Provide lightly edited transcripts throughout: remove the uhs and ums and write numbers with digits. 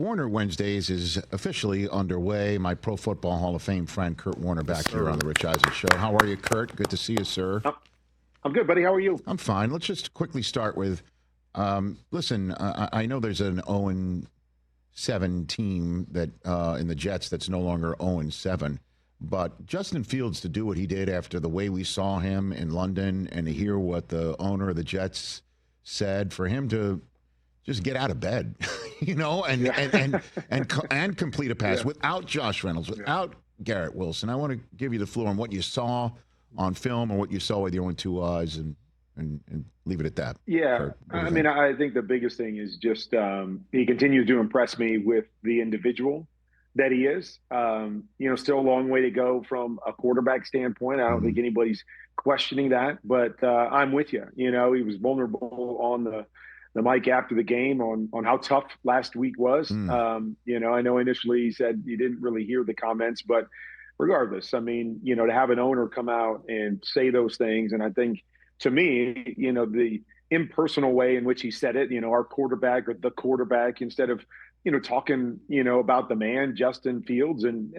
Warner Wednesdays is officially underway. My Pro Football Hall of Fame friend Kurt Warner back here on the Rich Eisen Show. How are you, Kurt? Good to see you, sir. I'm good, buddy. How are you? I'm fine. Let's just quickly start with, listen, I know there's an 0-7 team that in the Jets that's no longer 0-7, but Justin Fields to do what he did after the way we saw him in London and to hear what the owner of the Jets said, for him to just get out of bed, and complete a pass without Josh Reynolds, without Garrett Wilson. I want to give you the floor on what you saw on film or what you saw with your own two eyes, and leave it at that. Yeah, Kurt, I think the biggest thing is just he continues to impress me with the individual that he is. Still a long way to go from a quarterback standpoint. I don't think anybody's questioning that, but I'm with you. He was vulnerable on the mic after the game on how tough last week was. I know initially he said he didn't really hear the comments, but regardless, to have an owner come out and say those things, and I think to me, the impersonal way in which he said it, our quarterback or the quarterback, instead of, talking, about the man, Justin Fields, and,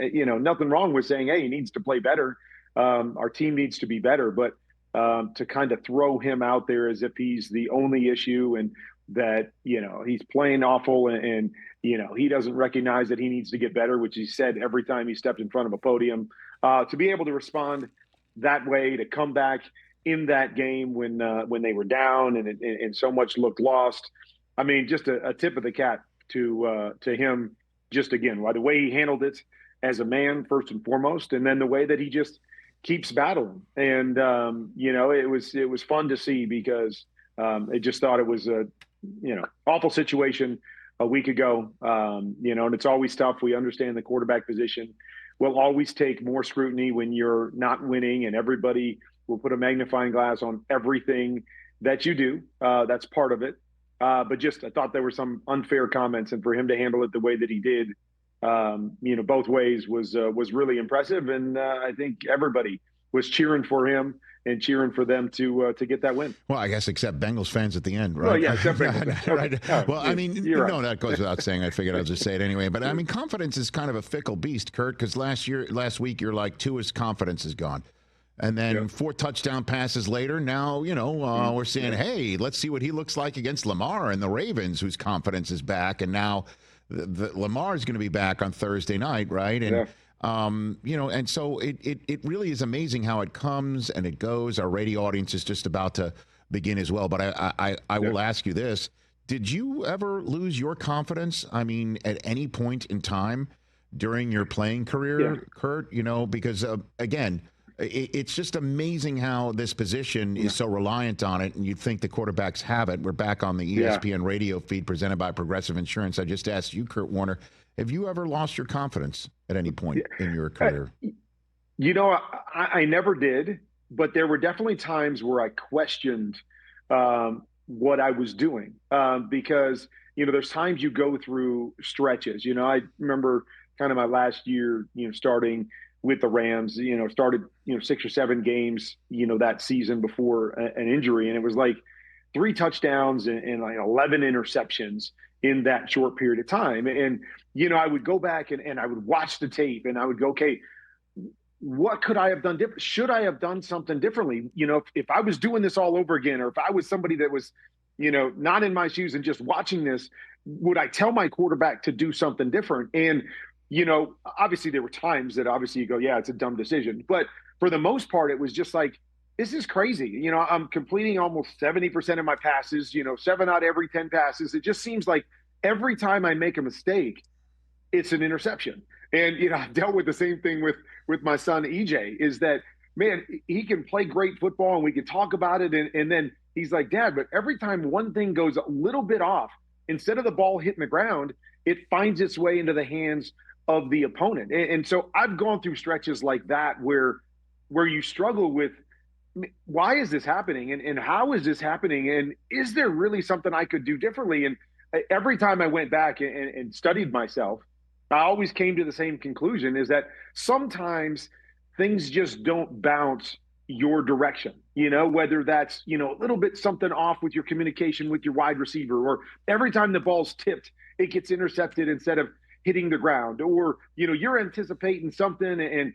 nothing wrong with saying, hey, he needs to play better. Our team needs to be better, but to kind of throw him out there as if he's the only issue and that, he's playing awful and he doesn't recognize that he needs to get better, which he said every time he stepped in front of a podium, to be able to respond that way, to come back in that game when they were down and so much looked lost. Just a tip of the cap to him, just again, by the way he handled it as a man, first and foremost, and then the way that he just keeps battling. And, it was fun to see because I just thought it was a, awful situation a week ago, and it's always tough. We understand the quarterback position will always take more scrutiny when you're not winning, and everybody will put a magnifying glass on everything that you do. That's part of it. But just, I thought there were some unfair comments, and for him to handle it the way that he did, both ways was really impressive. And I think everybody was cheering for him and cheering for them to get that win. Well, I guess except Bengals fans at the end, right? Well, yeah, except Bengals. Right. Okay. Well, Right. That goes without saying. I figured I'll just say it anyway. But confidence is kind of a fickle beast, Kurt, because last week you're like, Tua's confidence is gone. And then 4 touchdown passes later, now, we're saying, hey, let's see what he looks like against Lamar and the Ravens, whose confidence is back. And now Lamar is going to be back on Thursday night, right? And, and so it really is amazing how it comes and it goes. Our radio audience is just about to begin as well. But I will ask you this. Did you ever lose your confidence, at any point in time during your playing career, Kurt? Because, again, it's just amazing how this position is so reliant on it, and you'd think the quarterbacks have it. We're back on the ESPN radio feed presented by Progressive Insurance. I just asked you, Kurt Warner, have you ever lost your confidence at any point in your career? I never did, but there were definitely times where I questioned what I was doing because, there's times you go through stretches. I remember kind of my last year, starting with the Rams, started, 6 or 7 games, that season before an injury. And it was like 3 touchdowns and like 11 interceptions in that short period of time. And, I would go back and I would watch the tape and I would go, okay, what could I have done different? Should I have done something differently? If I was doing this all over again, or if I was somebody that was, not in my shoes and just watching this, would I tell my quarterback to do something different? And, obviously there were times that obviously you go, yeah, it's a dumb decision. But for the most part, it was just like, this is crazy. I'm completing almost 70% of my passes, 7 out of every 10 passes. It just seems like every time I make a mistake, it's an interception. And, I've dealt with the same thing with my son, EJ, is that, man, he can play great football and we can talk about it. And then he's like, Dad, but every time one thing goes a little bit off, instead of the ball hitting the ground, it finds its way into the hands of the opponent. And so I've gone through stretches like that where you struggle with, why is this happening? And how is this happening? And is there really something I could do differently? And every time I went back and studied myself, I always came to the same conclusion, is that sometimes things just don't bounce your direction, whether that's, a little bit something off with your communication with your wide receiver, or every time the ball's tipped, it gets intercepted instead of hitting the ground, or you're anticipating something and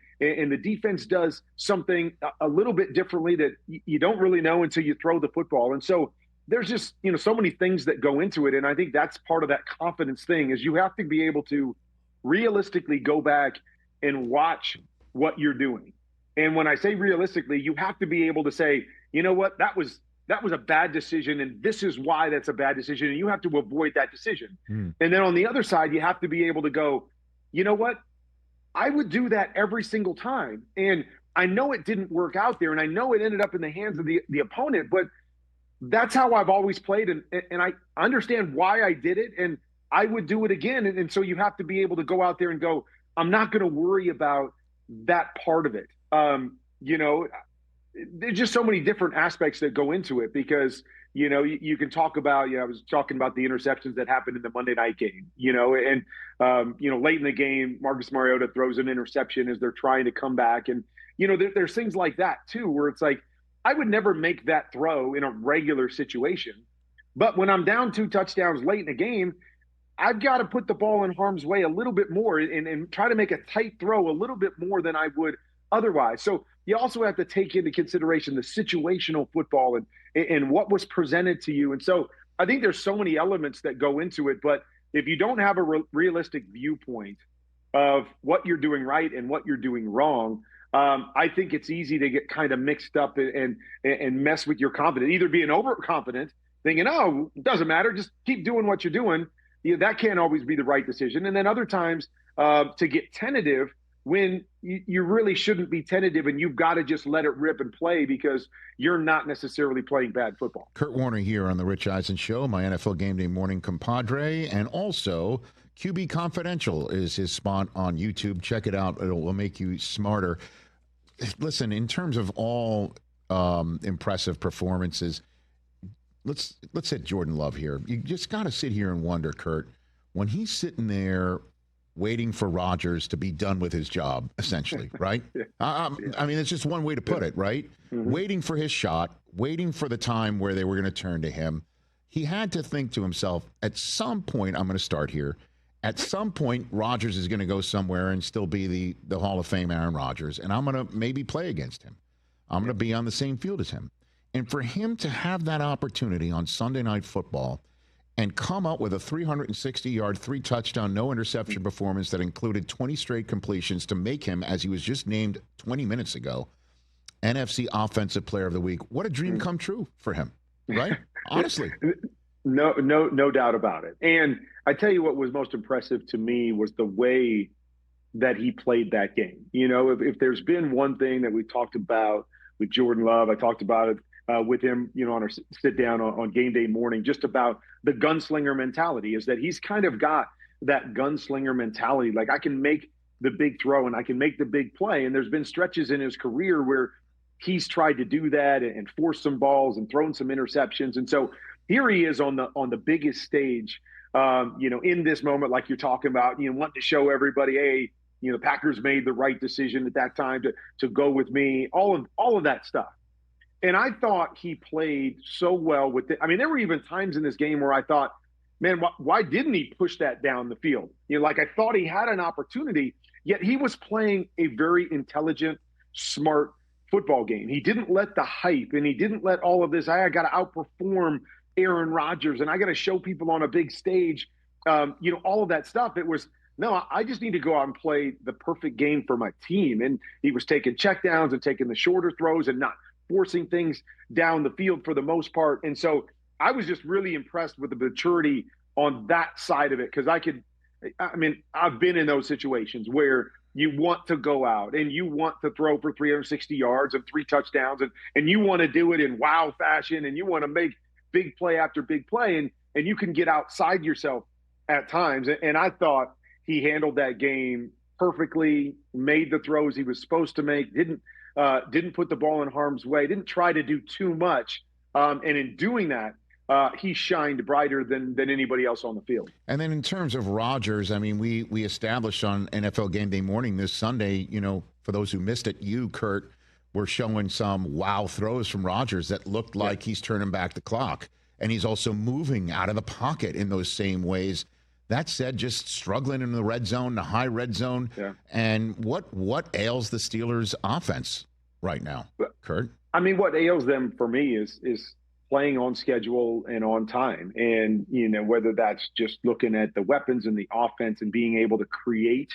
the defense does something a little bit differently that you don't really know until you throw the football. And so there's just so many things that go into it, and I think that's part of that confidence thing, is you have to be able to realistically go back and watch what you're doing. And when I say realistically, you have to be able to say, you know what, that was a bad decision, and this is why that's a bad decision, and you have to avoid that decision. And then on the other side, you have to be able to go, you know what, I would do that every single time. And I know it didn't work out there, and I know it ended up in the hands of the opponent, but that's how I've always played, and I understand why I did it, and I would do it again. And so you have to be able to go out there and go, I'm not going to worry about that part of it. There's just so many different aspects that go into it, because, you can talk about, I was talking about the interceptions that happened in the Monday night game, and late in the game, Marcus Mariota throws an interception as they're trying to come back. And, there's things like that too, where it's like, I would never make that throw in a regular situation. But when I'm down 2 touchdowns late in the game, I've got to put the ball in harm's way a little bit more and try to make a tight throw a little bit more than I would otherwise. So you also have to take into consideration the situational football and what was presented to you. And so I think there's so many elements that go into it. But if you don't have a realistic viewpoint of what you're doing right and what you're doing wrong, I think it's easy to get kind of mixed up and mess with your confidence, either being overconfident, thinking, oh, it doesn't matter, just keep doing what you're doing. That can't always be the right decision. And then other times to get tentative when you really shouldn't be tentative, and you've got to just let it rip and play because you're not necessarily playing bad football. Kurt Warner here on the Rich Eisen Show, my NFL Game Day morning compadre, and also QB Confidential is his spot on YouTube. Check it out. It will make you smarter. Listen, in terms of all impressive performances, let's hit Jordan Love here. You just got to sit here and wonder, Kurt, when he's sitting there waiting for Rodgers to be done with his job, essentially, right? I mean, it's just one way to put it, right? Mm-hmm. Waiting for his shot, waiting for the time where they were going to turn to him. He had to think to himself, at some point, I'm going to start here. At some point, Rodgers is going to go somewhere and still be the Hall of Fame Aaron Rodgers, and I'm going to maybe play against him. I'm going to be on the same field as him. And for him to have that opportunity on Sunday Night Football and come up with a 360-yard, 3-touchdown, no interception performance that included 20 straight completions to make him, as he was just named 20 minutes ago, NFC Offensive Player of the Week. What a dream come true for him, right? Honestly. No doubt about it. And I tell you what was most impressive to me was the way that he played that game. If there's been one thing that we talked about with Jordan Love, I talked about it with him, on our sit down on game day morning, just about the gunslinger mentality, is that he's kind of got that gunslinger mentality. Like, I can make the big throw and I can make the big play. And there's been stretches in his career where he's tried to do that and force some balls and thrown some interceptions. And so here he is on the biggest stage, in this moment, like you're talking about, wanting to show everybody, hey, the Packers made the right decision at that time to go with me, all of that stuff. And I thought he played so well with it. I mean, there were even times in this game where I thought, man, why didn't he push that down the field? Like, I thought he had an opportunity, yet he was playing a very intelligent, smart football game. He didn't let the hype, and he didn't let all of this, I got to outperform Aaron Rodgers, and I got to show people on a big stage, all of that stuff. It was, no, I just need to go out and play the perfect game for my team. And he was taking checkdowns and taking the shorter throws and not forcing things down the field for the most part. And so I was just really impressed with the maturity on that side of it, because I've been in those situations where you want to go out and you want to throw for 360 yards and 3 touchdowns, and you want to do it in wow fashion, and you want to make big play after big play, and you can get outside yourself at times. And I thought he handled that game perfectly, made the throws he was supposed to make, didn't put the ball in harm's way, didn't try to do too much. And in doing that, he shined brighter than anybody else on the field. And then in terms of Rodgers, I mean, we established on NFL Game Day morning this Sunday, for those who missed it, you, Kurt, were showing some wow throws from Rodgers that looked like he's turning back the clock. And he's also moving out of the pocket in those same ways That said, just struggling in the red zone, the high red zone. Yeah. And what ails the Steelers offense right now, Kurt? I mean, what ails them for me is playing on schedule and on time. And, whether that's just looking at the weapons and the offense and being able to create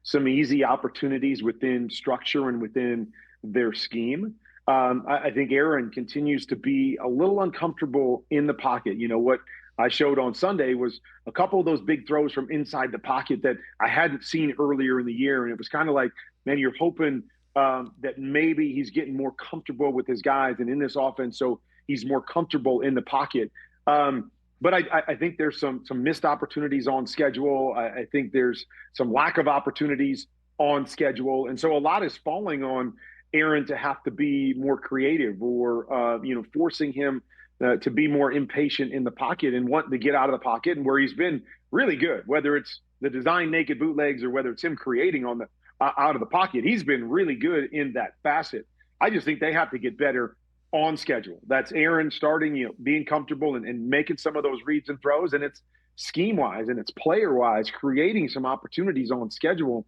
some easy opportunities within structure and within their scheme. I think Aaron continues to be a little uncomfortable in the pocket. What I showed on Sunday was a couple of those big throws from inside the pocket that I hadn't seen earlier in the year. And it was kind of like, man, you're hoping that maybe he's getting more comfortable with his guys and in this offense, so he's more comfortable in the pocket. But I think there's some missed opportunities on schedule. I think there's some lack of opportunities on schedule. And so a lot is falling on Aaron to have to be more creative or, forcing him to be more impatient in the pocket and want to get out of the pocket, and where he's been really good, whether it's the design naked bootlegs or whether it's him creating on the out of the pocket. He's been really good in that facet. I just think they have to get better on schedule. That's Aaron starting, being comfortable and making some of those reads and throws, and it's scheme wise and it's player wise creating some opportunities on schedule,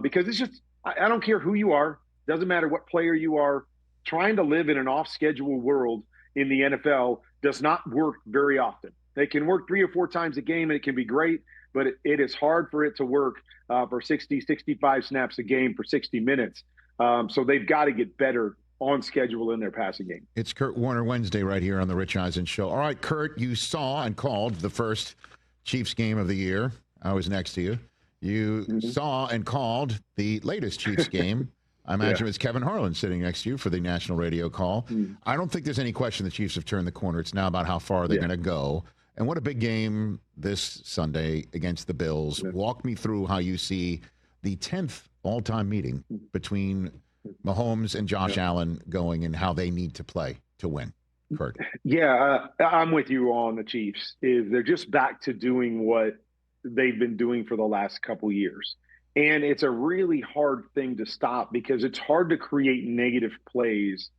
because it's just, I don't care who you are, doesn't matter what player you are, trying to live in an off schedule world in the NFL does not work very often. They can work 3 or 4 times a game and it can be great, but it is hard for it to work for 60, 65 snaps a game for 60 minutes. So they've got to get better on schedule in their passing game. It's Kurt Warner Wednesday right here on the Rich Eisen Show. All right, Kurt, you saw and called the first Chiefs game of the year. I was next to you. You saw and called the latest Chiefs game. I imagine it's Kevin Harlan sitting next to you for the national radio call. I don't think there's any question the Chiefs have turned the corner. It's now about how far they're going to go. And what a big game this Sunday against the Bills. Walk me through how you see the 10th all-time meeting between Mahomes and Josh Allen going and how they need to play to win. Kurt. Yeah, I'm with you on the Chiefs. They're just back to doing what they've been doing for the last couple years. And it's a really hard thing to stop because it's hard to create negative plays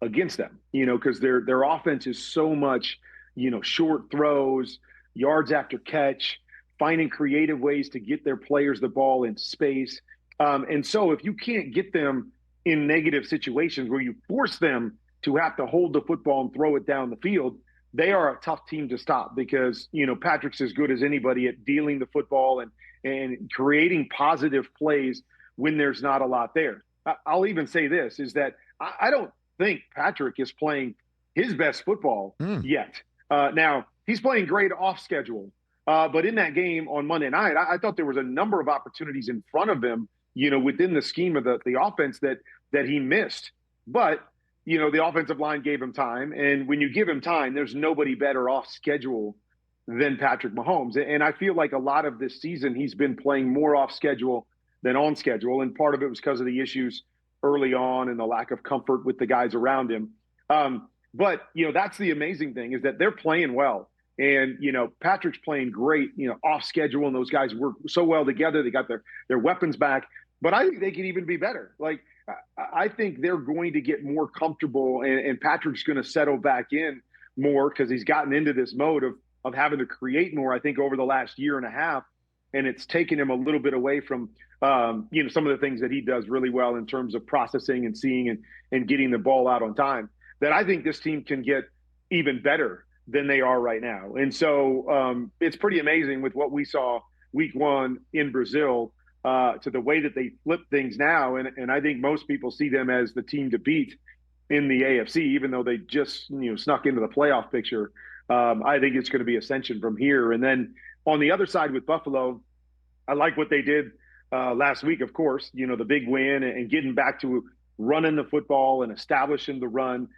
against them, because their offense is so much, short throws, yards after catch, finding creative ways to get their players the ball in space. And so if you can't get them in negative situations where you force them to have to hold the football and throw it down the field, they are a tough team to stop because, Patrick's as good as anybody at dealing the football and creating positive plays when there's not a lot there. I'll even say this, is that I don't think Patrick is playing his best football yet. Now, he's playing great off schedule, but in that game on Monday night, I thought there was a number of opportunities in front of him, within the scheme of the offense that he missed. But, the offensive line gave him time. And when you give him time, there's nobody better off schedule than Patrick Mahomes. And I feel like a lot of this season, he's been playing more off schedule than on schedule. And part of it was because of the issues early on and the lack of comfort with the guys around him. But, that's the amazing thing, is that they're playing well. And, Patrick's playing great, off schedule, and those guys work so well together. They got their weapons back. But I think they could even be better. Like, I think they're going to get more comfortable, and Patrick's going to settle back in more because he's gotten into this mode of having to create more, I think, over the last year and a half. And it's taken him a little bit away from, some of the things that he does really well in terms of processing and seeing and getting the ball out on time, that I think this team can get even better than they are right now. And so it's pretty amazing with what we saw week 1 in Brazil to the way that they flip things now. And I think most people see them as the team to beat in the AFC, even though they just, snuck into the playoff picture. I think it's going to be ascension from here. And then on the other side with Buffalo, I like what they did last week, of course, the big win and getting back to running the football and establishing the run.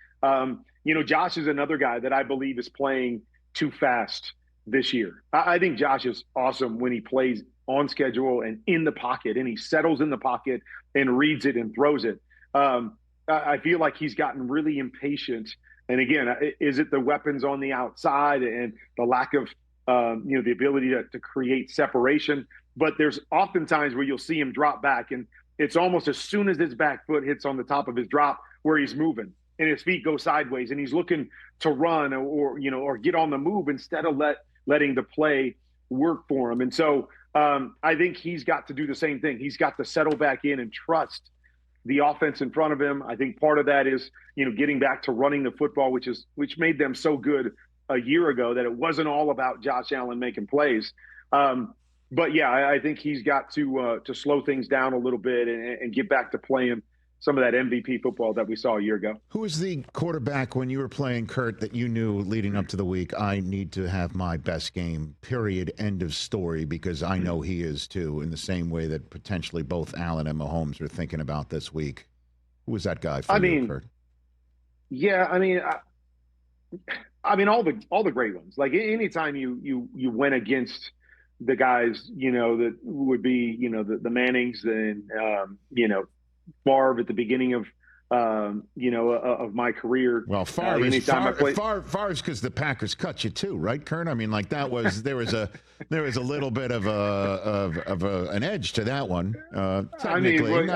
Josh is another guy that I believe is playing too fast this year. I think Josh is awesome when he plays on schedule and in the pocket, and he settles in the pocket and reads it and throws it. I feel like he's gotten really impatient. And again, is it the weapons on the outside and the lack of, the ability to create separation? But there's often times where you'll see him drop back, and it's almost as soon as his back foot hits on the top of his drop where he's moving and his feet go sideways and he's looking to run or get on the move instead of letting the play work for him. And so I think he's got to do the same thing. He's got to settle back in and trust the offense in front of him. I think part of that is, getting back to running the football, which made them so good a year ago, that it wasn't all about Josh Allen making plays. But yeah, I think he's got to slow things down a little bit and get back to playing some of that MVP football that we saw a year ago. Who was the quarterback when you were playing, Kurt, that you knew leading up to the week, I need to have my best game, period, end of story, because I know he is too, in the same way that potentially both Allen and Mahomes are thinking about this week? Who was that guy for you, Kurt? Yeah, I mean, all the great ones. Like anytime you went against the guys, that would be, the Mannings and, Favre at the beginning of of my career. Well, Favre's because the Packers cut you too, right, Kurt? I mean, like there was a little bit of an edge to that one. Technically,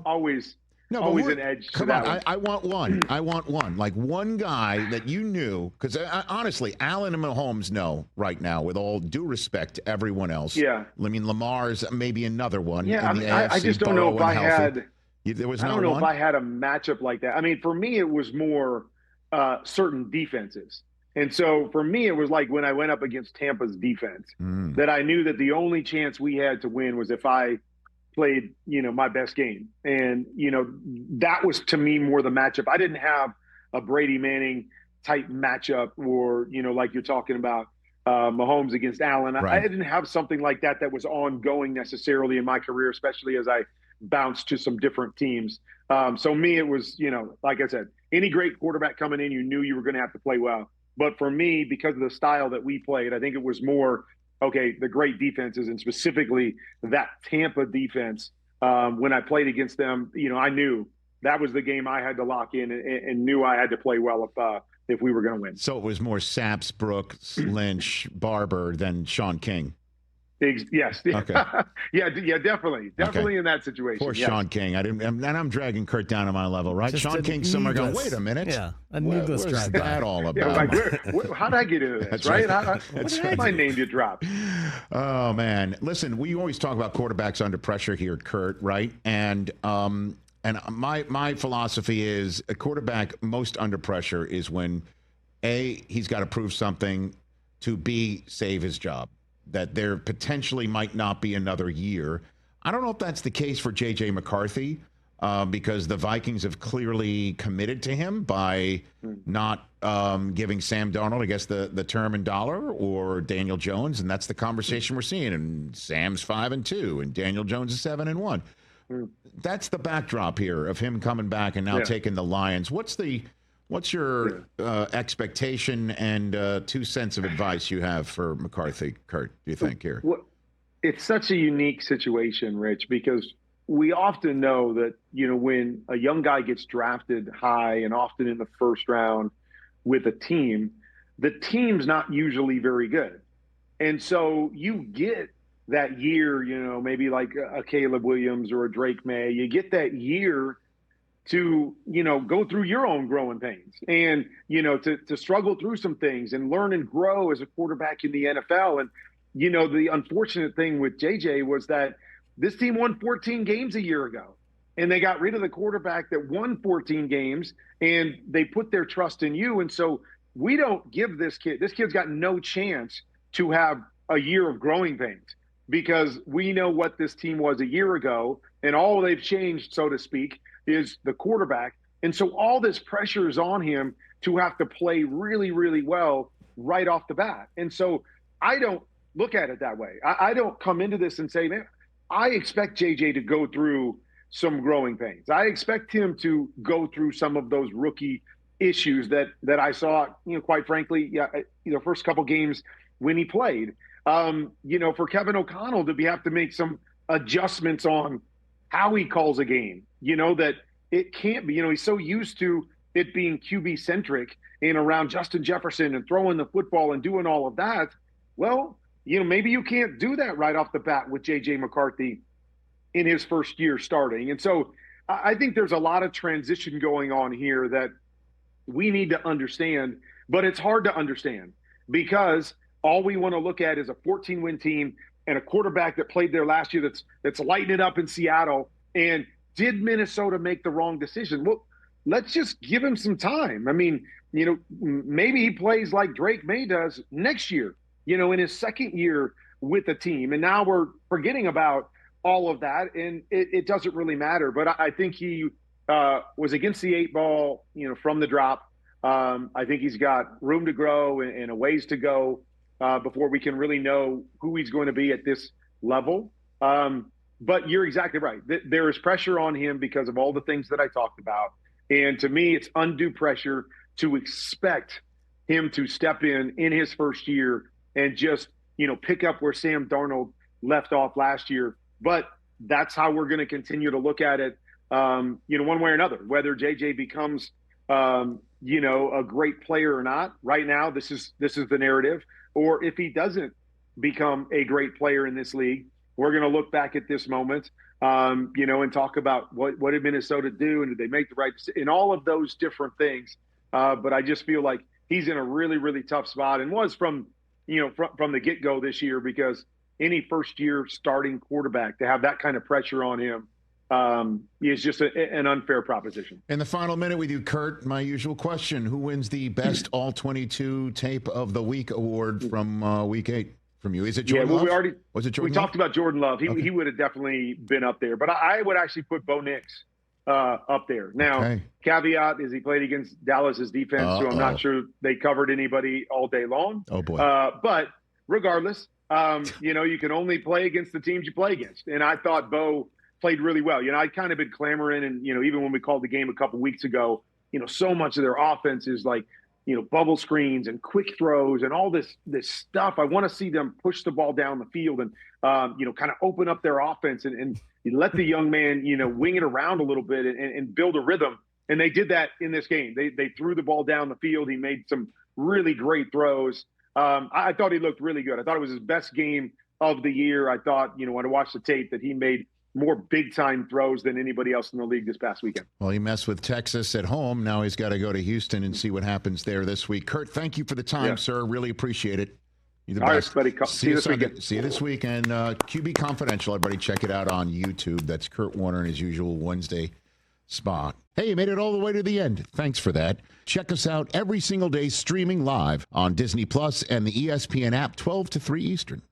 always an edge to that one. I want one. I want one. Like one guy that you knew, because honestly, Allen and Mahomes know right now, with all due respect to everyone else. Yeah. I mean, Lamar's maybe another one. Yeah, in the AFC, I just don't know if I had. There was I don't know if I had a matchup like that. I mean, for me, it was more certain defenses. And so for me, it was like when I went up against Tampa's defense, that I knew that the only chance we had to win was if I played, my best game. And, that was to me more the matchup. I didn't have a Brady Manning type matchup or, like you're talking about Mahomes against Allen. Right. I didn't have something like that was ongoing necessarily in my career, especially as I bounced to some different teams. So me, it was, like I said, any great quarterback coming in, you knew you were going to have to play well. But for me, because of the style that we played, I think it was more, okay, the great defenses, and specifically that Tampa defense, when I played against them, I knew that was the game I had to lock in and knew I had to play well if we were going to win. So it was more Saps, Brooks, Lynch, Barber than Sean King. Yes. Okay. yeah, definitely okay. In that situation. Poor Sean King. I'm dragging Kurt down to my level, right? Just Sean King somewhere going, wait a minute. Yeah, a needless what's that all about? Yeah, how'd I get into this, That's right? That's right. My name get dropped. Oh, man. Listen, we always talk about quarterbacks under pressure here, Kurt, right? And my philosophy is a quarterback most under pressure is when, A, he's got to prove something, to B, save his job. That there potentially might not be another year. I don't know if that's the case for J.J. McCarthy, because the Vikings have clearly committed to him by not giving Sam Darnold, I guess, the term in dollar, or Daniel Jones, and that's the conversation we're seeing. And Sam's 5-2, and Daniel Jones is 7-1. That's the backdrop here of him coming back and now taking the Lions. What's your expectation and 2 cents of advice you have for McCarthy, Kurt, do you think here? Well, it's such a unique situation, Rich, because we often know that, when a young guy gets drafted high and often in the first round with a team, the team's not usually very good. And so you get that year, maybe like a Caleb Williams or a Drake May, you get that year to, go through your own growing pains and, to struggle through some things and learn and grow as a quarterback in the NFL. And, the unfortunate thing with JJ was that this team won 14 games a year ago, and they got rid of the quarterback that won 14 games, and they put their trust in you. And so we don't give this kid's got no chance to have a year of growing pains, because we know what this team was a year ago, and all they've changed, so to speak, is the quarterback. And so all this pressure is on him to have to play really, really well right off the bat. And so I don't look at it that way. I don't come into this and say, man, I expect JJ to go through some growing pains. I expect him to go through some of those rookie issues that I saw, quite frankly, first couple games when he played. For Kevin O'Connell to have to make some adjustments on how he calls a game, that it can't be, he's so used to it being QB centric and around Justin Jefferson and throwing the football and doing all of that. Well, maybe you can't do that right off the bat with JJ McCarthy in his first year starting. And so I think there's a lot of transition going on here that we need to understand, but it's hard to understand because all we want to look at is a 14-win team and a quarterback that played there last year that's lighting it up in Seattle. And did Minnesota make the wrong decision? Well, let's just give him some time. I mean, maybe he plays like Drake May does next year, in his second year with the team. And now we're forgetting about all of that, and it doesn't really matter. But I think he was against the 8 ball, from the drop. I think he's got room to grow and a ways to go before we can really know who he's going to be at this level. But you're exactly right. There is pressure on him because of all the things that I talked about. And to me, it's undue pressure to expect him to step in his first year and just, pick up where Sam Darnold left off last year. But that's how we're going to continue to look at it, one way or another, whether JJ becomes, a great player or not. Right now, this is the narrative. Or if he doesn't become a great player in this league, we're going to look back at this moment, and talk about what did Minnesota do, and did they make the right decision, and all of those different things. But I just feel like he's in a really, really tough spot, and was from the get-go this year, because any first-year starting quarterback to have that kind of pressure on him is just an unfair proposition. In the final minute with you, Kurt, my usual question: who wins the best All-22 Tape of the Week award from Week 8? From you, is it Jordan Love? Was it Jordan we talked about Jordan Love. He would have definitely been up there, but I would actually put Bo Nix up there. Now, caveat is he played against Dallas's defense, so I'm not sure they covered anybody all day long. Oh boy! But regardless, you can only play against the teams you play against, and I thought Bo played really well. I'd kind of been clamoring, and even when we called the game a couple weeks ago, so much of their offense is like, bubble screens and quick throws and all this stuff. I want to see them push the ball down the field and, kind of open up their offense and let the young man, wing it around a little bit and build a rhythm. And they did that in this game. They threw the ball down the field. He made some really great throws. I thought he looked really good. I thought it was his best game of the year. I thought, when I watched the tape, that he made more big-time throws than anybody else in the league this past weekend. Well, he messed with Texas at home. Now he's got to go to Houston and see what happens there this week. Kurt, thank you for the time, sir. Really appreciate it. You're the best. All right, buddy. See you this weekend. See you this week. And QB Confidential, everybody check it out on YouTube. That's Kurt Warner in his usual Wednesday spot. Hey, you made it all the way to the end. Thanks for that. Check us out every single day streaming live on Disney Plus and the ESPN app, 12 to 3 Eastern.